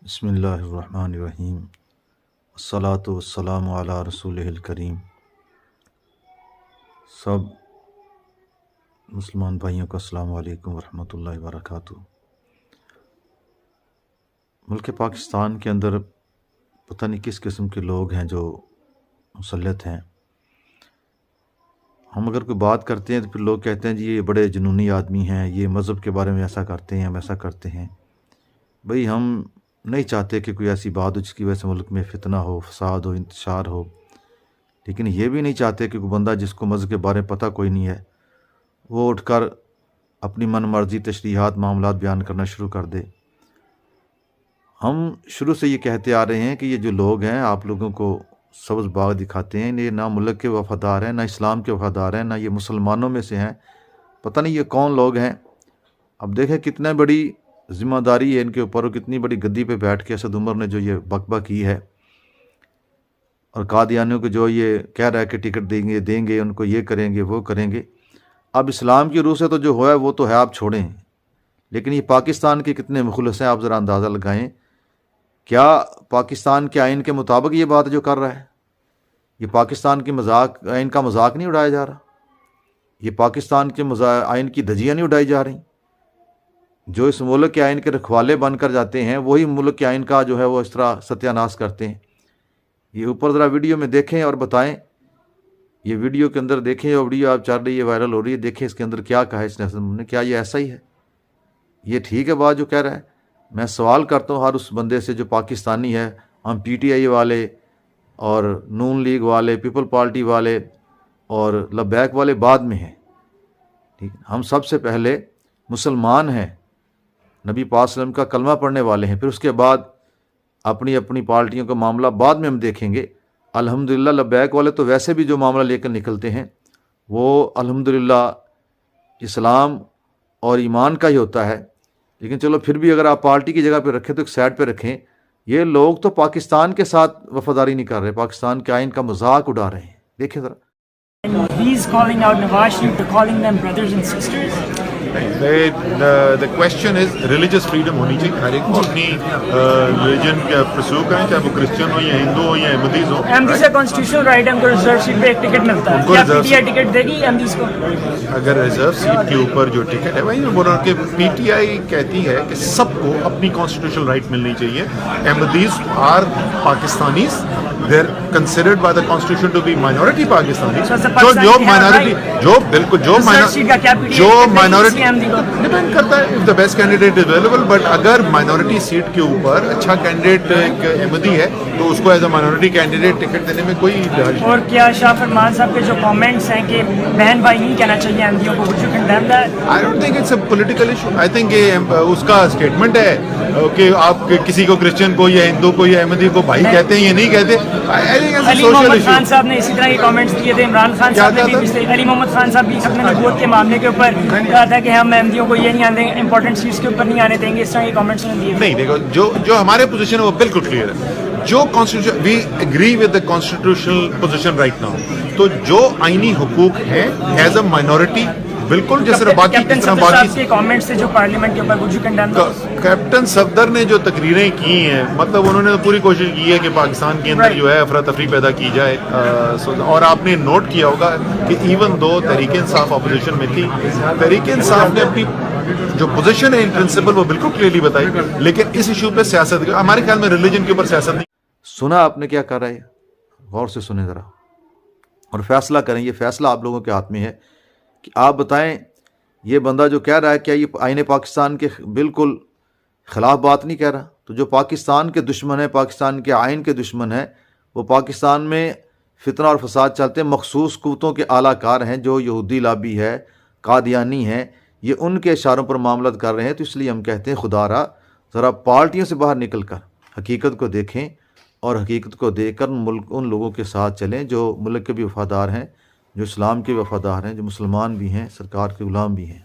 بسم اللہ الرحمن الرحیم الصلاۃ والسلام علی رسولہ الکریم۔ سب مسلمان بھائیوں کو السلام علیکم ورحمۃ اللہ وبرکاتہ۔ ملک پاکستان کے اندر پتہ نہیں کس قسم کے لوگ ہیں جو مسلط ہیں۔ ہم اگر کوئی بات کرتے ہیں تو پھر لوگ کہتے ہیں جی یہ بڑے جنونی آدمی ہیں، یہ مذہب کے بارے میں ایسا کرتے ہیں، ہم ایسا کرتے ہیں۔ بھئی ہم نہیں چاہتے کہ کوئی ایسی بات ہو جس کی وجہ سے ملک میں فتنہ ہو، فساد ہو، انتشار ہو، لیکن یہ بھی نہیں چاہتے کہ کوئی بندہ جس کو مذہب کے بارے میں پتہ کوئی نہیں ہے وہ اٹھ کر اپنی من مرضی تشریحات معاملات بیان کرنا شروع کر دے۔ ہم شروع سے یہ کہتے آ رہے ہیں کہ یہ جو لوگ ہیں آپ لوگوں کو سبز باغ دکھاتے ہیں، یہ نہ ملک کے وفادار ہیں، نہ اسلام کے وفادار ہیں، نہ یہ مسلمانوں میں سے ہیں، پتہ نہیں یہ کون لوگ ہیں۔ اب دیکھیں کتنا بڑی ذمہ داری ہے ان کے اوپر، اور کتنی بڑی گدی پہ بیٹھ کے اسد عمر نے جو یہ بکبہ کی ہے، اور قادیانیوں کو جو یہ کہہ رہا ہے کہ ٹکٹ دیں گے ان کو، یہ کریں گے وہ کریں گے۔ اب اسلام کی روح سے تو جو ہوا ہے وہ تو ہے، آپ چھوڑیں، لیکن یہ پاکستان کے کتنے مخلص ہیں آپ ذرا اندازہ لگائیں۔ کیا پاکستان کے آئین کے مطابق یہ بات جو کر رہا ہے؟ یہ پاکستان کے آئین کا مذاق نہیں اڑایا جا رہا؟ یہ پاکستان کے آئین کی دھجیاں نہیں اڑائی جا رہی؟ جو اس ملک کے آئین کے رکھوالے بن کر جاتے ہیں وہی ملک کے آئین کا جو ہے وہ اس طرح ستیہ ناش کرتے ہیں۔ یہ اوپر ذرا ویڈیو میں دیکھیں اور بتائیں، یہ ویڈیو کے اندر دیکھیں، اور ویڈیو آپ چل رہی ہے وائرل ہو رہی ہے، دیکھیں اس کے اندر کیا کہا ہے اس نے، کیا یہ ایسا ہی ہے؟ یہ ٹھیک ہے بات جو کہہ رہا ہے؟ میں سوال کرتا ہوں ہر اس بندے سے جو پاکستانی ہے، ہم پی ٹی آئی والے اور نون لیگ والے، پیپل پارٹی والے اور لبیک والے بعد میں ہیں، ٹھیک، ہم سب سے پہلے مسلمان ہیں، نبی پاک صلی اللہ علیہ وسلم کا کلمہ پڑھنے والے ہیں، پھر اس کے بعد اپنی اپنی پارٹیوں کا معاملہ بعد میں ہم دیکھیں گے۔ الحمدللہ لبیک والے تو ویسے بھی جو معاملہ لے کر نکلتے ہیں وہ الحمدللہ اسلام اور ایمان کا ہی ہوتا ہے، لیکن چلو پھر بھی اگر آپ پارٹی کی جگہ پہ رکھیں تو ایک سائڈ پہ رکھیں۔ یہ لوگ تو پاکستان کے ساتھ وفاداری نہیں کر رہے، پاکستان کے آئین کا مذاق اڑا رہے ہیں، دیکھیں ذرا۔ And he's calling out Nawaz Sharif to calling them brothers and sisters. The question is religious freedom ہونی چاہیے، ہر ایک کو اپنی ریلیجن کا پرسو کریں، چاہے وہ کرسچن ہو یا ہندو ہو یا احمدیز ہو۔ احمدیز کا کانسٹیٹیوشنل رائٹ ہے ان کو ریزرو سیٹ پہ ایک ٹکٹ ملتا ہے، کیا پی ٹی آئی ٹکٹ دے گی احمدیز کو؟ اگر ریزرو سیٹ کے اوپر جو ٹکٹ ہے، وہی میں بول رہا ہوں کہ پی ٹی آئی کہتی ہے کہ سب کو اپنی کانسٹیٹیوشنل رائٹ ملنی چاہیے۔ Ahmadis are Pakistanis, they are considered by the constitution to be minority Pakistanis. جو minority جو بالکل جو minority ڈپینڈ کرتا ہے if the best candidate is available، but اگر minority سیٹ کے اوپر اچھا کینڈیڈیٹ ایک احمدی ہے تو اس کو as a minority candidate ticket دینے میں کوئی حرج۔ اور کیا شاہ فرمان صاحب کے جو کامنٹس ہیں کہ بہن بھائی نہیں کہنا چاہیے احمدیوں کو، would you condemn that? I don't think it's a political issue. I think اس کا اسٹیٹمنٹ ہے کہ آپ کسی کو کرسچن کو یا ہندو کو یا احمدی کو بھائی کہتے ہیں یا نہیں کہتے۔ علی محمد خان صاحب نے اسی طرح یہ کامنٹس کیے تھے، عمران خان صاحب نے بھی، علی محمد خان صاحب بھی اپنے نبوت کے معاملے کے اوپر کہا تھا کہ ہم احمدیوں کو یہ نہیں آنے دیں، امپورٹنٹ سیٹس کے اوپر نہیں آنے دیں گے، اس طرح یہ کامنٹس نے دیے۔ نہیں دیکھو، جو ہمارے پوزیشن ہے وہ بالکل کلیئر ہے۔ جو constitution we agree with the constitutional position right now, تو جو آئینی حقوق ہیں ایز اے مائنورٹی بالکل جس طرح باقی کے کامنٹس سے جو پارلیمنٹ کے اوپر would you condemn those؟ Captain Safdar نے جو تقریریں کی ہیں، مطلب انہوں نے پوری کوشش کی ہے کہ پاکستان کے اندر جو ہے افراتفری پیدا کی جائے، اور آپ نے نوٹ کیا ہوگا کہ even though Tehreek Insaf opposition میں تھی، تحریک انصاف نے اپنی جو پوزیشن ہے ان پرنسپل وہ بالکل کلیئرلی بتائی، لیکن اس ایشو پہ سیاست ہمارے خیال میں ریلیجن کے اوپر سیاست نہیں۔ سنا آپ نے کیا کر رہا ہے؟ غور سے سنیں ذرا اور فیصلہ کریں۔ یہ فیصلہ آپ لوگوں کے ہاتھ میں ہے کہ آپ بتائیں یہ بندہ جو کہہ رہا ہے کیا یہ آئین پاکستان کے بالکل خلاف بات نہیں کہہ رہا؟ تو جو پاکستان کے دشمن ہیں، پاکستان کے آئین کے دشمن ہیں، وہ پاکستان میں فتنہ اور فساد چلتے ہیں، مخصوص قوتوں کے اعلیٰ کار ہیں جو یہودی لابی ہے، قادیانی ہیں، یہ ان کے اشاروں پر معاملات کر رہے ہیں۔ تو اس لیے ہم کہتے ہیں خدا را ذرا پارٹیوں سے باہر نکل کر حقیقت کو دیکھیں، اور حقیقت کو دیکھ کر ان لوگوں کے ساتھ چلیں جو ملک کے بھی وفادار ہیں، جو اسلام کے وفادار ہیں، جو مسلمان بھی ہیں، سرکار کے غلام بھی ہیں۔